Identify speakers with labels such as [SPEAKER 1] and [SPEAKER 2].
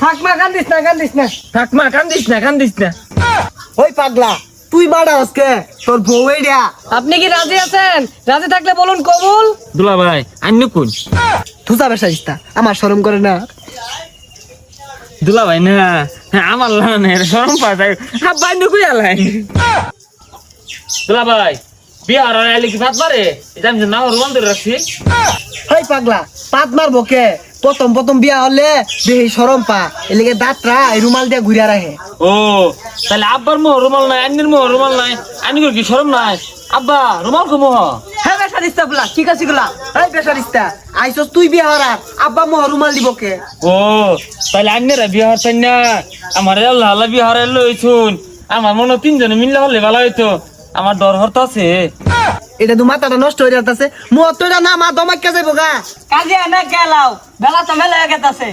[SPEAKER 1] থাক মা কান্দিস না
[SPEAKER 2] থাক মা কান্দিস না
[SPEAKER 1] ওই পাগলা তুই মারা আজকে তোর বউ এইডা আপনি কি রাজি আছেন? রাজি থাকলে বলুন কবুল।
[SPEAKER 2] দুলা ভাই আন্নু কোন
[SPEAKER 1] তুসা বেশাইস্তা আমার শরম করে না।
[SPEAKER 2] দুলা ভাই না আমার লানে শরম পায় আব্বা আন্নু কই আলাই দুলা ভাই বিহার আইলে কি ভাত পারে এটা আমি না রোমান ধরে রাখছি
[SPEAKER 1] ওই পাগলা পাত মারবো কে? প্রথম বিয়া হলে বেশি শরম পা এলিগে দাঁতরা এই রুমাল দিয়ে ঘুরিয়া রাখে।
[SPEAKER 2] ও তাহলে আব্বার মোহ রুমাল নাই আন্নির মোহ রুমাল নাই আন্নি কি শরম নাই আব্বা রুমাল কো মোহ
[SPEAKER 1] হ্যাঁ বেসারিস্তা বলা ঠিক আছে গুলা। এই বেসারিস্তা আইসস তুই বিয়া হরার আব্বা মোহ রুমাল দিব কে?
[SPEAKER 2] ও তাহলে আন্নেরা বিহার তাই না আমার আল্লাহ আল্লাহ বিহার লইছুন আমার মনে তিনজনে মিললে হলে ভালো হইতো আমার ডর হরত আছে
[SPEAKER 1] এটা তো মাথাটা নষ্ট হয়ে যাচ্ছে মোহ তো এটা না মা দমাক্কা যাইব গা কাজে না গেলাও বেলা তো মেলা গেতাছে।